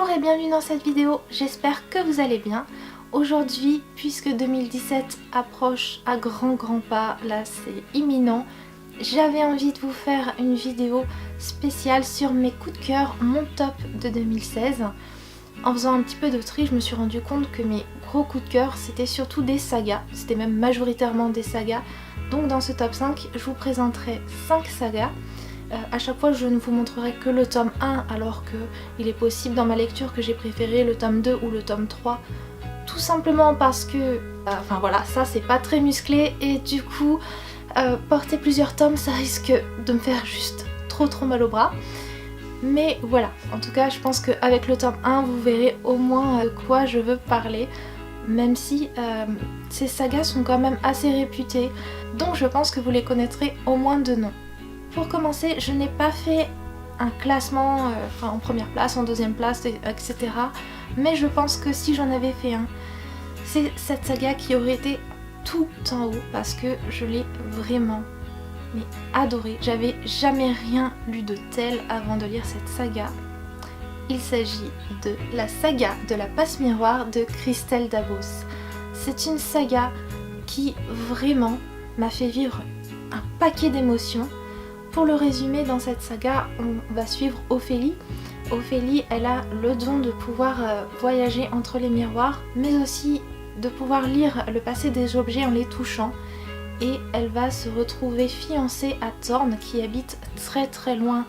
Bonjour et bienvenue dans cette vidéo, j'espère que vous allez bien. Aujourd'hui, puisque 2017 approche à grands pas, là c'est imminent, j'avais envie de vous faire une vidéo spéciale sur mes coups de cœur, mon top de 2016. En faisant un petit peu de tri, je me suis rendu compte que mes gros coups de cœur c'était surtout des sagas, c'était même majoritairement des sagas. Donc dans ce top 5, je vous présenterai 5 sagas. À chaque fois je ne vous montrerai que le tome 1 alors qu'il est possible dans ma lecture que j'ai préféré le tome 2 ou le tome 3. Tout simplement parce que, enfin voilà, ça c'est pas très musclé et du coup porter plusieurs tomes ça risque de me faire juste trop mal au bras. Mais voilà, en tout cas je pense qu'avec le tome 1 vous verrez au moins de quoi je veux parler. Même si ces sagas sont quand même assez réputées, donc je pense que vous les connaîtrez au moins de nom. Pour commencer, je n'ai pas fait un classement en première place, en deuxième place, etc. Mais je pense que si j'en avais fait un, c'est cette saga qui aurait été tout en haut parce que je l'ai vraiment adorée. J'avais jamais rien lu de tel avant de lire cette saga. Il s'agit de la saga de la passe miroir de Christelle Dabos. C'est une saga qui vraiment m'a fait vivre un paquet d'émotions. Pour le résumer, dans cette saga, on va suivre Ophélie. Ophélie, elle a le don de pouvoir voyager entre les miroirs, mais aussi de pouvoir lire le passé des objets en les touchant. Et elle va se retrouver fiancée à Thorn, qui habite très loin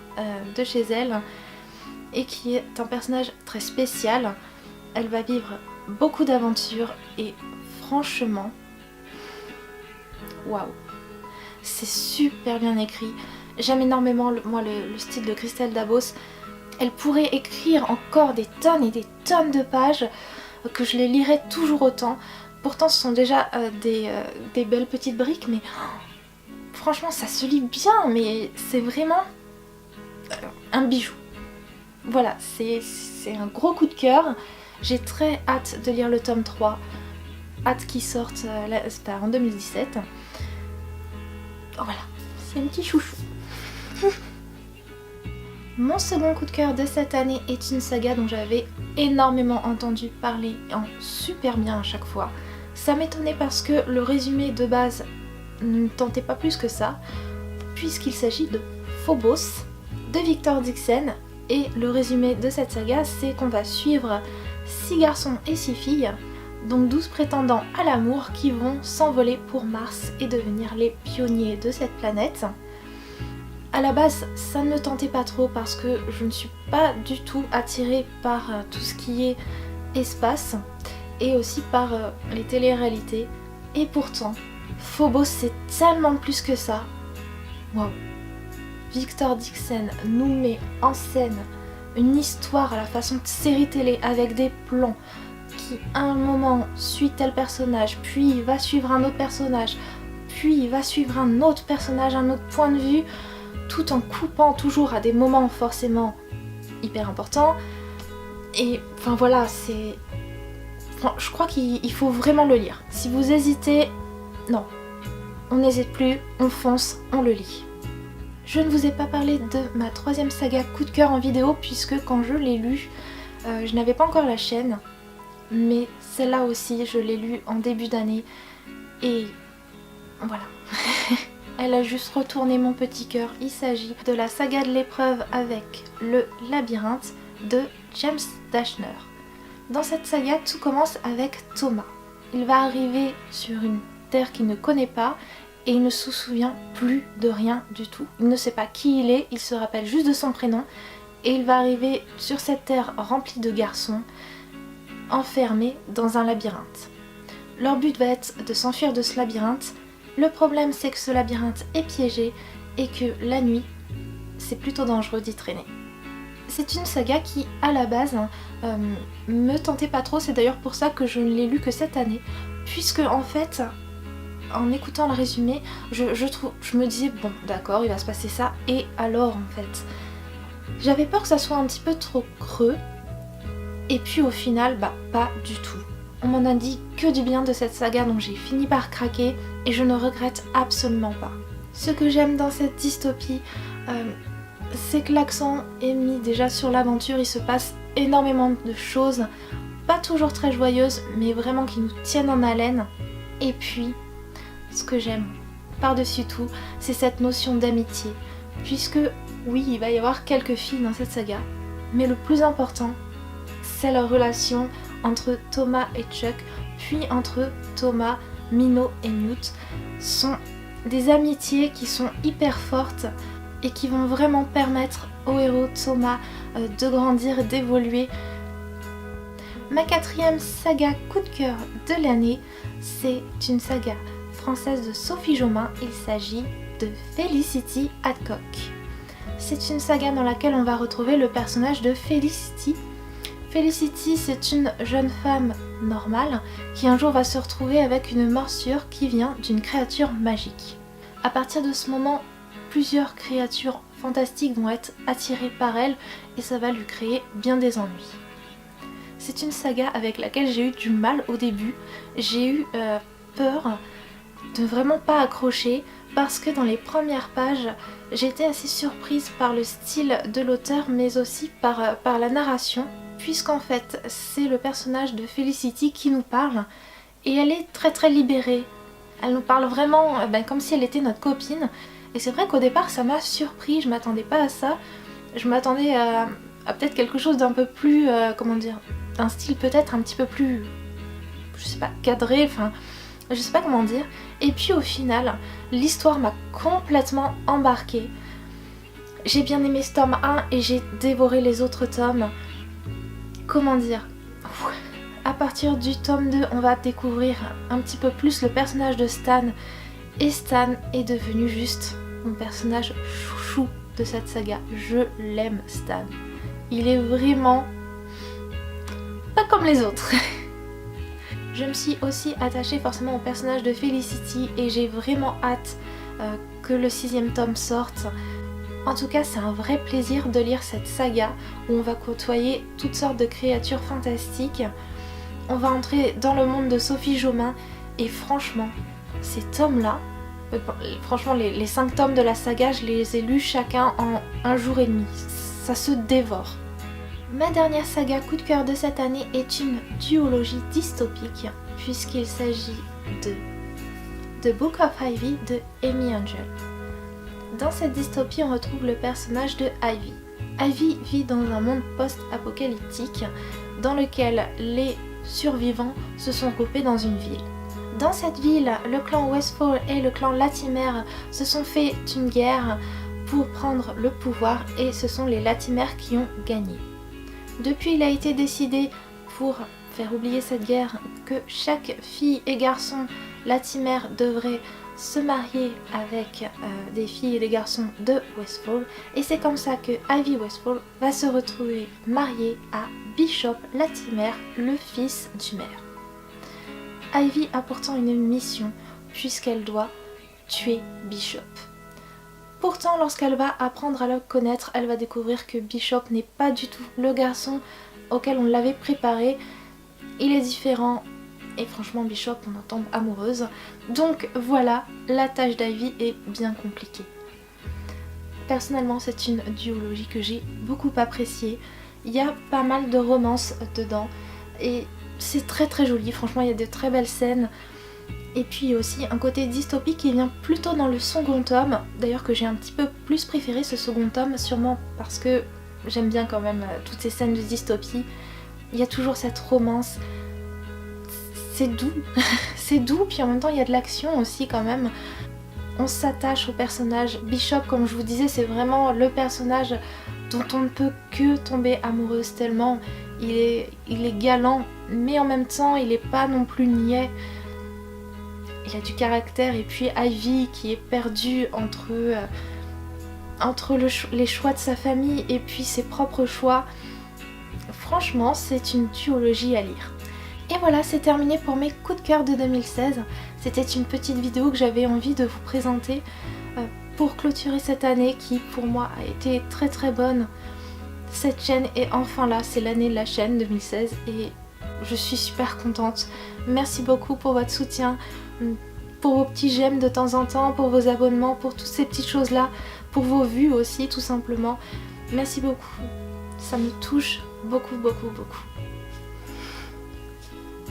de chez elle, et qui est un personnage très spécial. Elle va vivre beaucoup d'aventures, et franchement, waouh, c'est super bien écrit. J'aime énormément le style de Christelle Dabos. Elle pourrait écrire encore des tonnes et des tonnes de pages que je les lirais toujours autant. Pourtant ce sont déjà des belles petites briques, mais franchement ça se lit bien, mais c'est vraiment un bijou. Voilà, c'est un gros coup de cœur. J'ai très hâte de lire le tome 3. Hâte qu'il sorte en 2017. Voilà, c'est un petit chouchou. Mon second coup de cœur de cette année est une saga dont j'avais énormément entendu parler en super bien à chaque fois. Ça m'étonnait parce que le résumé de base ne me tentait pas plus que ça, puisqu'il s'agit de Phobos de Victor Dixon. Et le résumé de cette saga, c'est qu'on va suivre 6 garçons et 6 filles, donc 12 prétendants à l'amour qui vont s'envoler pour Mars et devenir les pionniers de cette planète. À la base, ça ne me tentait pas trop parce que je ne suis pas du tout attirée par tout ce qui est espace et aussi par les téléréalités. Et pourtant, Phobos c'est tellement plus que ça. Waouh! Victor Dixon nous met en scène une histoire à la façon de série télé avec des plans qui à un moment suit tel personnage, puis il va suivre un autre personnage, puis il va suivre un autre personnage, un autre point de vue, tout en coupant toujours à des moments forcément hyper importants. Et enfin voilà, je crois qu'il faut vraiment le lire. Si vous hésitez, non, on n'hésite plus, on fonce, on le lit. Je ne vous ai pas parlé de ma troisième saga coup de cœur en vidéo puisque quand je l'ai lu, je n'avais pas encore la chaîne, mais celle-là aussi je l'ai lue en début d'année et voilà. Elle a juste retourné mon petit cœur. Il s'agit de la saga de l'épreuve avec le labyrinthe de James Dashner. Dans cette saga, tout commence avec Thomas. Il va arriver sur une terre qu'il ne connaît pas et il ne se souvient plus de rien du tout. Il ne sait pas qui il est, il se rappelle juste de son prénom et il va arriver sur cette terre remplie de garçons, enfermés dans un labyrinthe. Leur but va être de s'enfuir de ce labyrinthe. Le problème c'est que ce labyrinthe est piégé et que la nuit, c'est plutôt dangereux d'y traîner. C'est une saga qui, à la base, me tentait pas trop, c'est d'ailleurs pour ça que je ne l'ai lu que cette année, puisque en fait, en écoutant le résumé, je me disais, bon d'accord, il va se passer ça, et alors en fait, j'avais peur que ça soit un petit peu trop creux, et puis au final, pas du tout. On m'en a dit que du bien de cette saga dont j'ai fini par craquer et je ne regrette absolument pas. Ce que j'aime dans cette dystopie, c'est que l'accent est mis déjà sur l'aventure, il se passe énormément de choses, pas toujours très joyeuses, mais vraiment qui nous tiennent en haleine. Et puis, ce que j'aime par-dessus tout, c'est cette notion d'amitié. Puisque, oui, il va y avoir quelques filles dans cette saga, mais le plus important, c'est leur relation entre Thomas et Chuck, puis entre Thomas, Minot et Newt. Ce sont des amitiés qui sont hyper fortes et qui vont vraiment permettre au héros Thomas de grandir, d'évoluer. Ma quatrième saga coup de cœur de l'année, c'est une saga française de Sophie Jomain. Il s'agit de Felicity Hadcock. C'est une saga dans laquelle on va retrouver le personnage de Felicity. Felicity, c'est une jeune femme normale qui un jour va se retrouver avec une morsure qui vient d'une créature magique. À partir de ce moment, plusieurs créatures fantastiques vont être attirées par elle et ça va lui créer bien des ennuis. C'est une saga avec laquelle j'ai eu du mal au début. J'ai eu peur de vraiment pas accrocher parce que dans les premières pages, j'étais assez surprise par le style de l'auteur mais aussi par la narration, puisqu'en fait c'est le personnage de Felicity qui nous parle et elle est très très libérée. Elle nous parle vraiment comme si elle était notre copine et c'est vrai qu'au départ ça m'a surpris, je m'attendais pas à ça. Je m'attendais à peut-être quelque chose d'un peu plus, d'un style peut-être un petit peu plus, je sais pas, cadré, enfin je sais pas comment dire. Et puis au final, l'histoire m'a complètement embarquée. J'ai bien aimé ce tome 1 et j'ai dévoré les autres tomes. Comment dire ? À partir du tome 2, on va découvrir un petit peu plus le personnage de Stan. Et Stan est devenu juste mon personnage chouchou de cette saga. Je l'aime, Stan. Il est vraiment pas comme les autres. Je me suis aussi attachée forcément au personnage de Felicity et j'ai vraiment hâte que le 6e tome sorte. En tout cas, c'est un vrai plaisir de lire cette saga où on va côtoyer toutes sortes de créatures fantastiques. On va entrer dans le monde de Sophie Jomain et franchement, ces tomes-là, franchement les 5 tomes de la saga, je les ai lus chacun en 1 jour et demi. Ça se dévore. Ma dernière saga coup de cœur de cette année est une duologie dystopique puisqu'il s'agit de The Book of Ivy de Amy Angel. Dans cette dystopie, on retrouve le personnage de Ivy. Ivy vit dans un monde post-apocalyptique dans lequel les survivants se sont regroupés dans une ville. Dans cette ville, le clan Westfall et le clan Latimer se sont fait une guerre pour prendre le pouvoir et ce sont les Latimer qui ont gagné. Depuis, il a été décidé, pour faire oublier cette guerre, que chaque fille et garçon Latimer devrait se marier avec des filles et des garçons de Westfall. Et c'est comme ça que Ivy Westfall va se retrouver mariée à Bishop Latimer, le fils du maire. Ivy a pourtant une mission, puisqu'elle doit tuer Bishop. Pourtant, lorsqu'elle va apprendre à le connaître, elle va découvrir que Bishop n'est pas du tout le garçon auquel on l'avait préparé. Il est différent et franchement Bishop on en tombe amoureuse. Donc voilà, la tâche d'Ivy est bien compliquée. Personnellement, c'est une duologie que j'ai beaucoup appréciée. Il y a pas mal de romances dedans et c'est très très joli. Franchement, il y a de très belles scènes. Et puis aussi un côté dystopique qui vient plutôt dans le second tome, d'ailleurs que j'ai un petit peu plus préféré ce second tome, sûrement parce que j'aime bien quand même toutes ces scènes de dystopie. Il y a toujours cette romance, c'est doux, c'est doux, puis en même temps il y a de l'action aussi quand même. On s'attache au personnage. Bishop, comme je vous disais, c'est vraiment le personnage dont on ne peut que tomber amoureuse tellement il est galant, mais en même temps il n'est pas non plus niais. Il a du caractère. Et puis Ivy qui est perdue entre les choix de sa famille et puis ses propres choix. Franchement, c'est une duologie à lire. Et voilà, c'est terminé pour mes coups de cœur de 2016. C'était une petite vidéo que j'avais envie de vous présenter pour clôturer cette année qui pour moi a été très très bonne. Cette chaîne est enfin là, c'est l'année de la chaîne 2016 et je suis super contente. Merci beaucoup pour votre soutien, pour vos petits j'aime de temps en temps, pour vos abonnements, pour toutes ces petites choses là, pour vos vues aussi tout simplement. Merci beaucoup. Ça me touche beaucoup, beaucoup, beaucoup.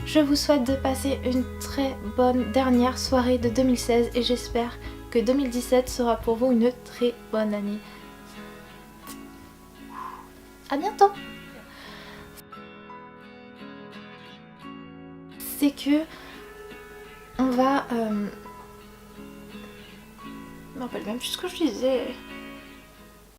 Je vous souhaite de passer une très bonne dernière soirée de 2016 et j'espère que 2017 sera pour vous une très bonne année. À bientôt. C'est que on va... Je me rappelle même plus ce que je disais.